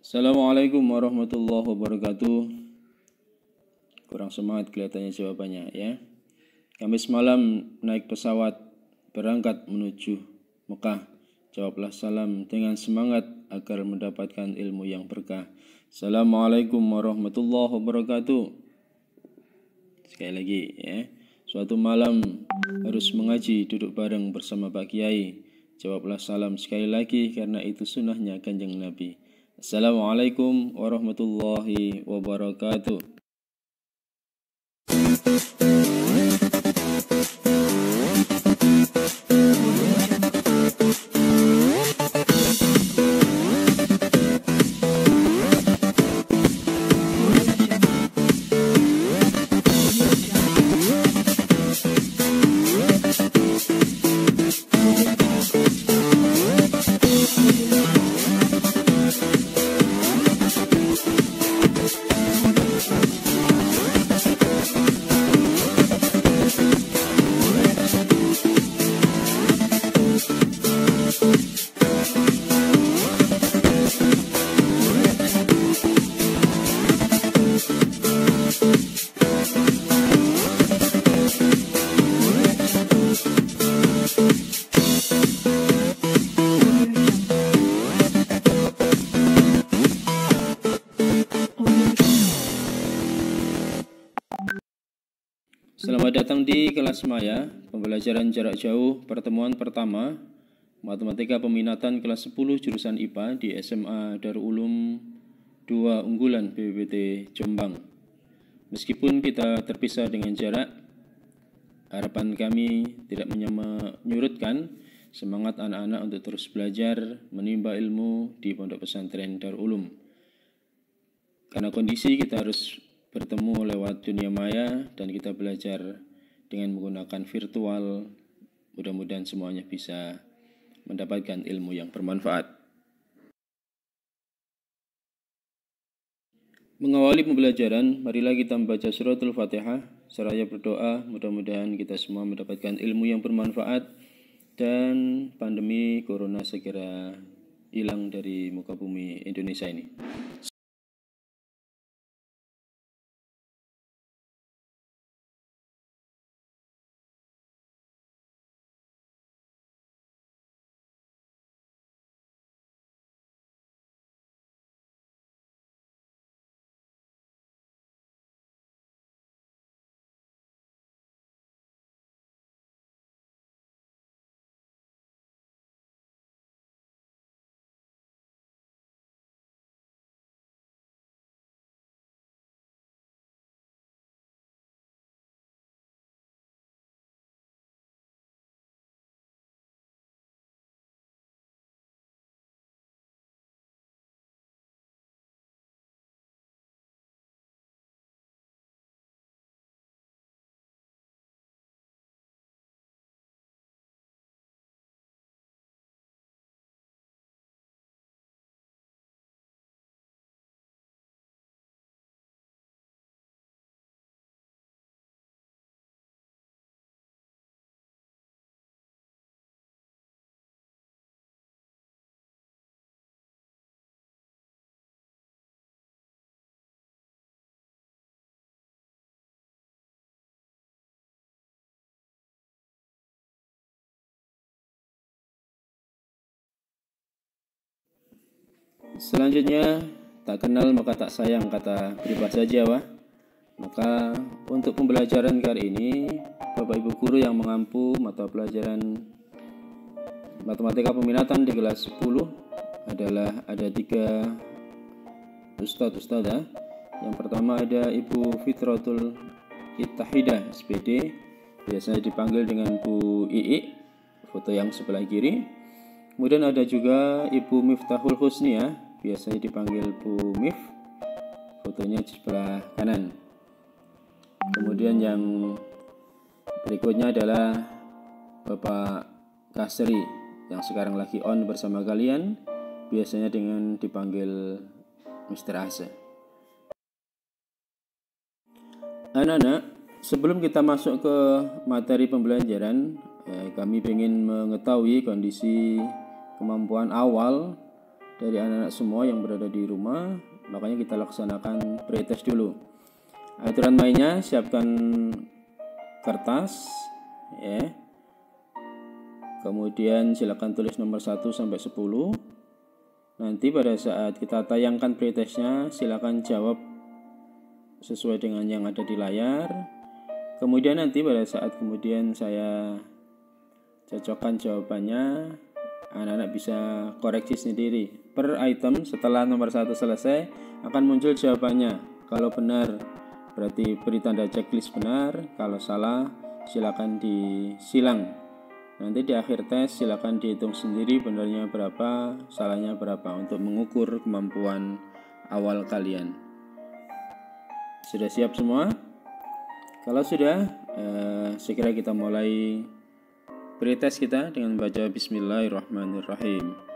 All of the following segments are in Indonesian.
Assalamualaikum warahmatullahi wabarakatuh. Kurang semangat kelihatannya jawabannya ya. Kamis malam naik pesawat berangkat menuju Mekah. Jawablah salam dengan semangat agar mendapatkan ilmu yang berkah. Assalamualaikum warahmatullahi wabarakatuh. Sekali lagi ya. Suatu malam harus mengaji duduk bareng bersama Pak Kiai. Jawablah salam sekali lagi karena itu sunnahnya Kanjeng Nabi. Assalamualaikum warahmatullahi wabarakatuh. Selamat datang di kelas Maya, pembelajaran jarak jauh pertemuan pertama Matematika Peminatan kelas 10 jurusan IPA di SMA Darul Ulum 2 Unggulan BPPT Jombang. Meskipun kita terpisah dengan jarak, harapan kami tidak menyurutkan semangat anak-anak untuk terus belajar menimba ilmu di Pondok Pesantren Darul Ulum. Karena kondisi kita harus bertemu lewat dunia maya dan kita belajar dengan menggunakan virtual. Mudah-mudahan semuanya bisa mendapatkan ilmu yang bermanfaat. Mengawali pembelajaran, marilah kita membaca suratul Fatihah seraya berdoa. Mudah-mudahan kita semua mendapatkan ilmu yang bermanfaat dan pandemi corona segera hilang dari muka bumi Indonesia ini. Selanjutnya, tak kenal maka tak sayang, kata peribahasa Jawa. Maka untuk pembelajaran kali ini, Bapak Ibu guru yang mengampu mata pelajaran Matematika Peminatan di kelas 10 adalah ada 3 ustadz-ustadzah. Yang pertama ada Ibu Fitratul Ittahidah SPD, biasanya dipanggil dengan Bu Ii, foto yang sebelah kiri. Kemudian ada juga Ibu Miftahul Husniah, biasanya dipanggil Bu Mif, fotonya di sebelah kanan. Kemudian yang berikutnya adalah Bapak Kasri yang sekarang lagi on bersama kalian, biasanya dengan dipanggil Mr. Asa. Anak-anak, sebelum kita masuk ke materi pembelajaran, kami ingin mengetahui kondisi kemampuan awal dari anak-anak semua yang berada di rumah. Makanya kita laksanakan pretest dulu. Aturan mainnya, siapkan kertas ya. Kemudian silakan tulis nomor 1 sampai 10. Nanti pada saat kita tayangkan pretestnya, silakan jawab sesuai dengan yang ada di layar. Kemudian nanti pada saat kemudian saya cocokkan jawabannya, anak-anak bisa koreksi sendiri. Per item setelah nomor 1 selesai akan muncul jawabannya. Kalau benar berarti beri tanda checklist benar, kalau salah silakan disilang. Nanti di akhir tes silakan dihitung sendiri benarnya berapa, salahnya berapa untuk mengukur kemampuan awal kalian. Sudah siap semua? Kalau sudah, segera kita mulai pretest kita dengan baca Bismillahirrahmanirrahim.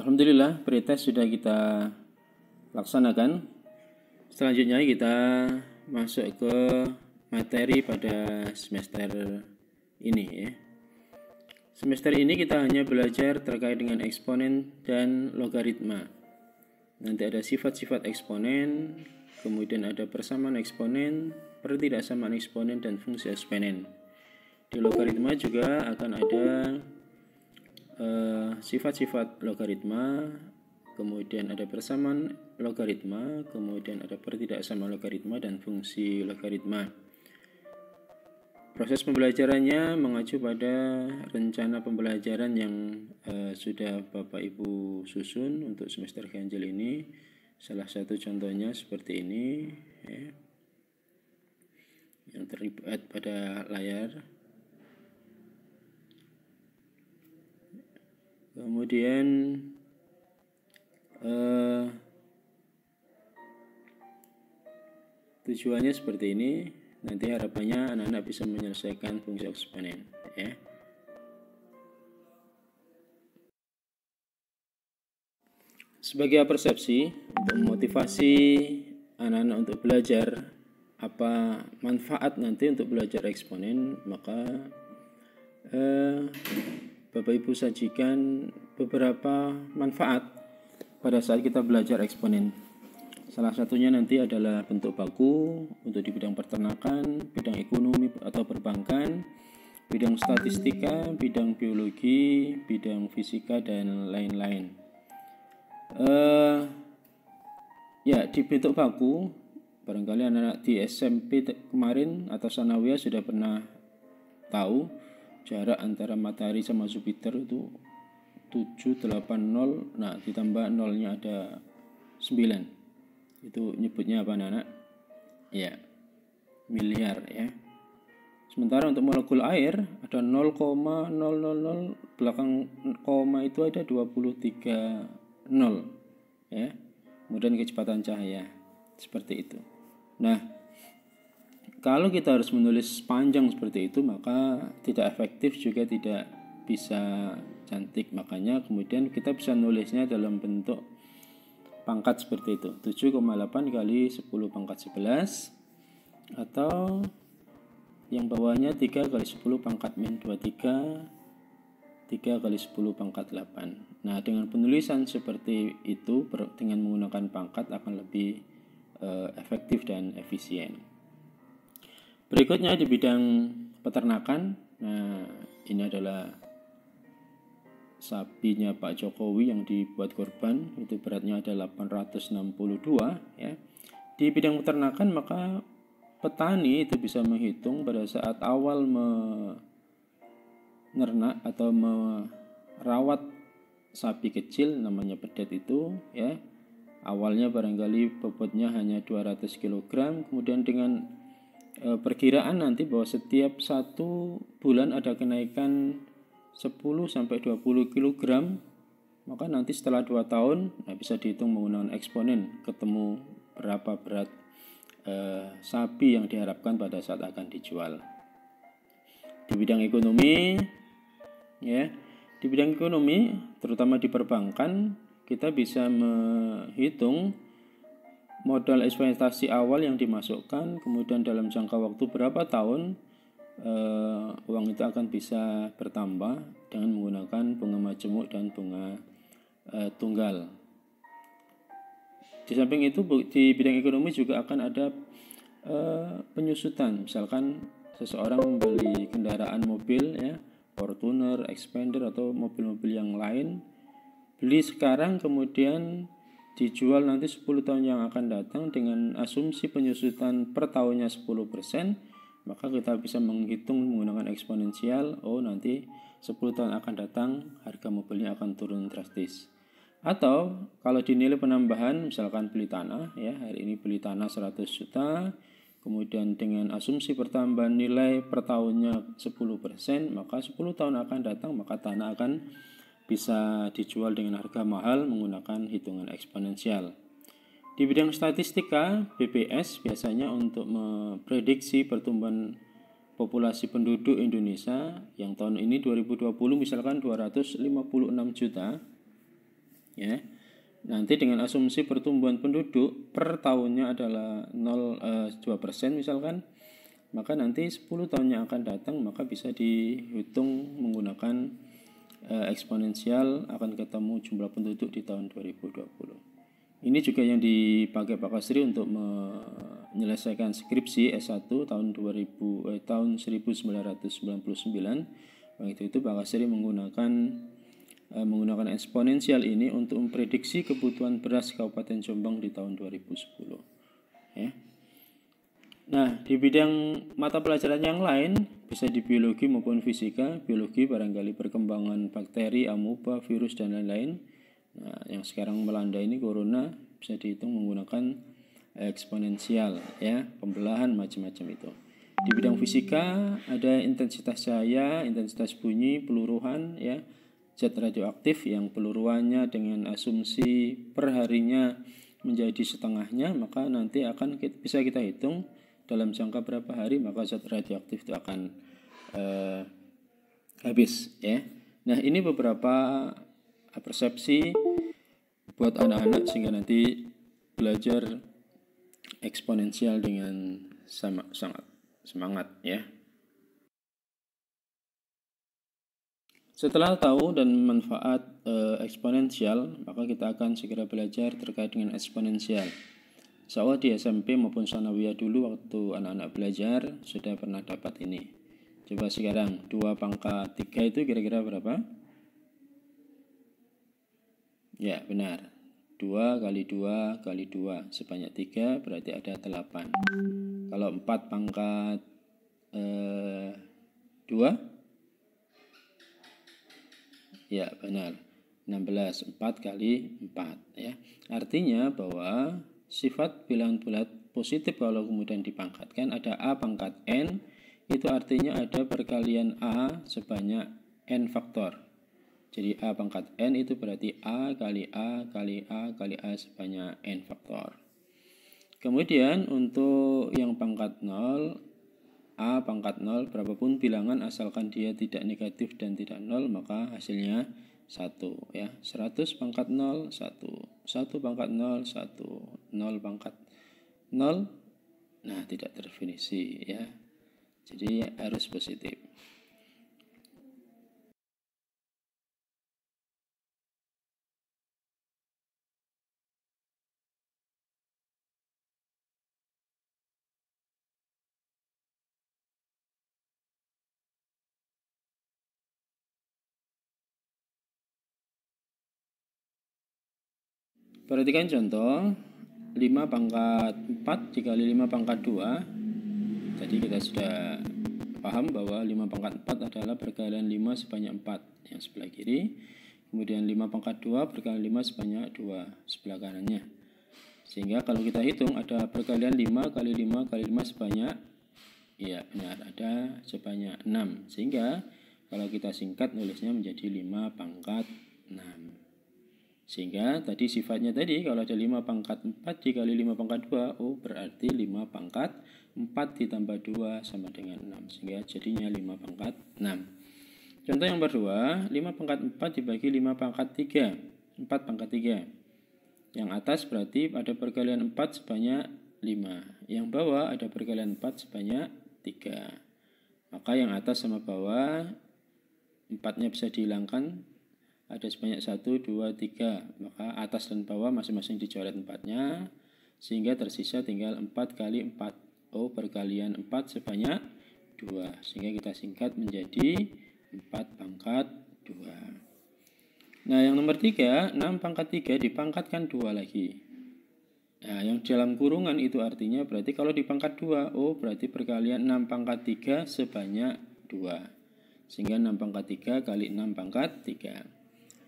Alhamdulillah, pretest sudah kita laksanakan. Selanjutnya kita masuk ke materi pada semester ini ya. Semester ini kita hanya belajar terkait dengan eksponen dan logaritma. Nanti ada sifat-sifat eksponen, kemudian ada persamaan eksponen, pertidaksamaan eksponen, dan fungsi eksponen. Di logaritma juga akan ada sifat-sifat logaritma, kemudian ada persamaan logaritma, kemudian ada pertidaksamaan logaritma, dan fungsi logaritma. Proses pembelajarannya mengacu pada rencana pembelajaran yang sudah Bapak Ibu susun untuk semester ganjil ini. Salah satu contohnya seperti ini ya, yang terlihat pada layar. Kemudian tujuannya seperti ini. Nanti harapannya anak-anak bisa menyelesaikan fungsi eksponen ya. Sebagai persepsi untuk memotivasi anak-anak untuk belajar apa manfaat nanti untuk belajar eksponen, maka Bapak Ibu sajikan beberapa manfaat pada saat kita belajar eksponen. Salah satunya nanti adalah bentuk baku untuk di bidang peternakan, bidang ekonomi atau perbankan, bidang statistika, bidang biologi, bidang fisika, dan lain-lain. Ya, di bentuk baku, barangkali anak-anak di SMP kemarin atau sanawiyah sudah pernah tahu jarak antara matahari sama Jupiter itu 780, nah ditambah nolnya ada 9. Itu nyebutnya apa anak-anak? Ya, miliar ya. Sementara untuk molekul air ada 0,000 belakang koma itu ada 23 nol ya. Kemudian kecepatan cahaya seperti itu. Nah, kalau kita harus menulis panjang seperti itu, maka tidak efektif juga tidak bisa cantik. Makanya kemudian kita bisa nulisnya dalam bentuk pangkat seperti itu, 7,8 kali 10 pangkat 11, atau yang bawahnya 3 kali 10 pangkat min 23, 3 kali 10 pangkat 8. Nah, dengan penulisan seperti itu dengan menggunakan pangkat akan lebih efektif dan efisien. Berikutnya di bidang peternakan. Nah, ini adalah sapinya Pak Jokowi yang dibuat korban, itu beratnya ada 862 ya. Di bidang peternakan maka petani itu bisa menghitung pada saat awal menernak atau merawat sapi kecil namanya pedet itu ya. Awalnya barangkali bobotnya hanya 200 kg, kemudian dengan perkiraan nanti bahwa setiap 1 bulan ada kenaikan 10-20 kg, maka nanti setelah 2 tahun bisa dihitung menggunakan eksponen, ketemu berapa berat sapi yang diharapkan pada saat akan dijual. Di bidang ekonomi ya, di bidang ekonomi terutama di perbankan kita bisa menghitung modal investasi awal yang dimasukkan, kemudian dalam jangka waktu berapa tahun uang itu akan bisa bertambah dengan menggunakan bunga majemuk dan bunga tunggal. Di samping itu di bidang ekonomi juga akan ada penyusutan. Misalkan seseorang membeli kendaraan mobil ya, Fortuner, Expander atau mobil-mobil yang lain, beli sekarang kemudian dijual nanti 10 tahun yang akan datang dengan asumsi penyusutan per tahunnya 10%, maka kita bisa menghitung menggunakan eksponensial. Oh, nanti 10 tahun akan datang harga mobilnya akan turun drastis. Atau kalau dinilai penambahan, misalkan beli tanah ya, hari ini beli tanah 100 juta, kemudian dengan asumsi pertambahan nilai per tahunnya 10%, maka 10 tahun akan datang maka tanah akan bisa dijual dengan harga mahal menggunakan hitungan eksponensial. Di bidang statistika, BPS biasanya untuk memprediksi pertumbuhan populasi penduduk Indonesia yang tahun ini 2020 misalkan 256 juta. ya. Nanti dengan asumsi pertumbuhan penduduk per tahunnya adalah 2% misalkan, maka nanti 10 tahun yang akan datang maka bisa dihitung menggunakan eksponensial, akan ketemu jumlah penduduk di tahun 2020. Ini juga yang dipakai Pak Kasri untuk menyelesaikan skripsi S1 tahun 1999. Waktu itu Pak Kasri menggunakan eksponensial ini untuk memprediksi kebutuhan beras Kabupaten Jombang di tahun 2010. Ya. Nah, di bidang mata pelajaran yang lain, bisa di biologi maupun fisika. Biologi barangkali perkembangan bakteri, amoeba, virus, dan lain-lain. Nah, yang sekarang melanda ini corona bisa dihitung menggunakan eksponensial, ya, pembelahan macam-macam itu. Di bidang fisika ada intensitas cahaya, intensitas bunyi, peluruhan, ya, zat radioaktif yang peluruannya dengan asumsi per harinya menjadi setengahnya, maka nanti akan bisa kita hitung dalam jangka berapa hari maka zat radioaktif itu akan habis, ya. Nah, ini beberapa persepsi buat anak-anak sehingga nanti belajar eksponensial dengan sangat semangat, ya. Setelah tahu dan manfaat eksponensial, maka kita akan segera belajar terkait dengan eksponensial. Insya di SMP maupun sanawiyah dulu waktu anak-anak belajar sudah pernah dapat ini. Coba sekarang 2 pangkat 3 itu kira-kira berapa? Ya, benar. 2 kali 2 kali 2 sebanyak 3 berarti ada 8. Kalau 4 pangkat 2, ya benar, 16, 4 kali 4, ya. Artinya bahwa sifat bilangan bulat positif kalau kemudian dipangkatkan ada A pangkat N, itu artinya ada perkalian A sebanyak N faktor. Jadi A pangkat N itu berarti A kali A kali A kali A sebanyak N faktor. Kemudian untuk yang pangkat 0, A pangkat 0 berapapun bilangan asalkan dia tidak negatif dan tidak 0 maka hasilnya 1, ya. 100 pangkat 0 1, 1 pangkat 0 1, 0 pangkat 0. Nah, tidak terdefinisi, ya. Jadi harus positif. Perhatikan contoh 5 pangkat 4 dikali 5 pangkat 2. Tadi kita sudah paham bahwa 5 pangkat 4 adalah perkalian 5 sebanyak 4 yang sebelah kiri. Kemudian 5 pangkat 2 perkalian 5 sebanyak 2 sebelah kanannya. Sehingga kalau kita hitung ada perkalian 5 kali 5 kali 5 sebanyak, ya benar, ada sebanyak 6. Sehingga kalau kita singkat nulisnya menjadi 5 pangkat 6. Sehingga tadi sifatnya tadi kalau ada 5 pangkat 4 dikali 5 pangkat 2, oh berarti 5 pangkat 4 ditambah 2 sama dengan 6. Sehingga jadinya 5 pangkat 6. Contoh yang kedua, 5 pangkat 4 dibagi 5 pangkat 3. 4 pangkat 3. Yang atas berarti ada perkalian 4 sebanyak 5. Yang bawah ada perkalian 4 sebanyak 3. Maka yang atas sama bawah 4-nya bisa dihilangkan. Ada sebanyak 1, 2, 3. Maka atas dan bawah masing-masing dicoret 4-nya. Sehingga tersisa tinggal 4 kali 4. Oh, perkalian 4 sebanyak 2. Sehingga kita singkat menjadi 4 pangkat 2. Nah, yang nomor 3, 6 pangkat 3 dipangkatkan 2 lagi. Nah, yang dalam kurungan itu artinya berarti kalau dipangkat 2, oh berarti perkalian 6 pangkat 3 sebanyak 2. Sehingga 6 pangkat 3 kali 6 pangkat 3.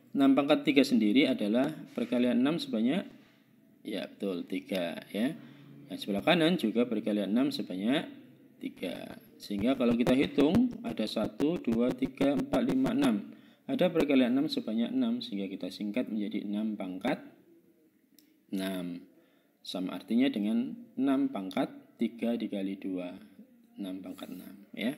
6 pangkat 3 sendiri adalah perkalian 6 sebanyak, ya betul, 3, ya. Yang sebelah kanan juga perkalian 6 sebanyak 3. Sehingga kalau kita hitung ada 1, 2, 3, 4, 5, 6. Ada perkalian 6 sebanyak 6 sehingga kita singkat menjadi 6 pangkat 6. Sama artinya dengan 6 pangkat 3 dikali 2. 6 pangkat 6, ya.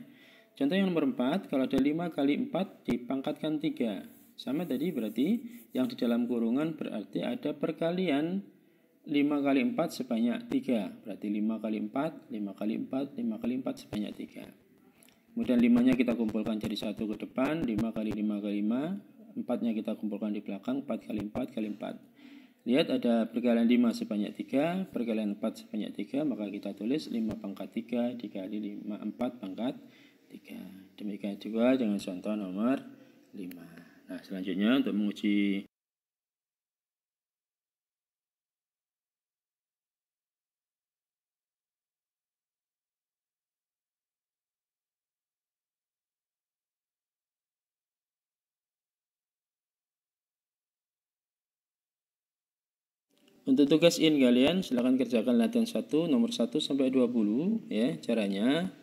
Contoh yang nomor 4, kalau ada 5 kali 4 dipangkatkan 3. Sama tadi berarti yang di dalam kurungan berarti ada perkalian 5 kali 4 sebanyak 3. Berarti 5 kali 4, 5 kali 4, 5 kali 4 sebanyak 3. Kemudian 5-nya kita kumpulkan jadi 1 ke depan, 5 kali 5 kali 5. 4-nya kita kumpulkan di belakang, 4 kali 4 kali 4. Lihat ada perkalian 5 sebanyak 3, perkalian 4 sebanyak 3, maka kita tulis 5 pangkat 3 dikali 5, 4 pangkat 3. Demikian juga dengan contoh nomor 5. Nah, selanjutnya untuk menguji untuk tugas in kalian silakan kerjakan latihan 1 nomor 1 sampai 20 ya. Caranya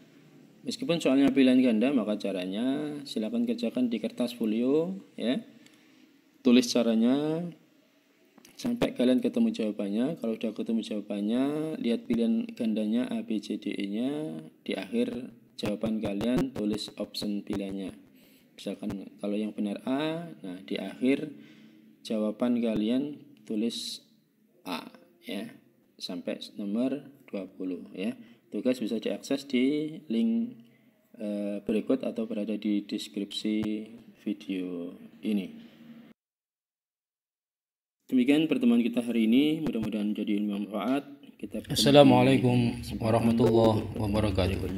meskipun soalnya pilihan ganda, maka caranya silakan kerjakan di kertas folio ya. Tulis caranya sampai kalian ketemu jawabannya. Kalau udah ketemu jawabannya, lihat pilihan gandanya A, B, C, D, E-nya. Di akhir jawaban kalian tulis option pilihannya. Misalkan kalau yang benar A, nah di akhir jawaban kalian tulis A ya. Sampai nomor 20 ya. Tugas bisa diakses di link berikut atau berada di deskripsi video ini. Demikian pertemuan kita hari ini, mudah-mudahan menjadi ilmu manfaat. Assalamualaikum warahmatullahi wabarakatuh.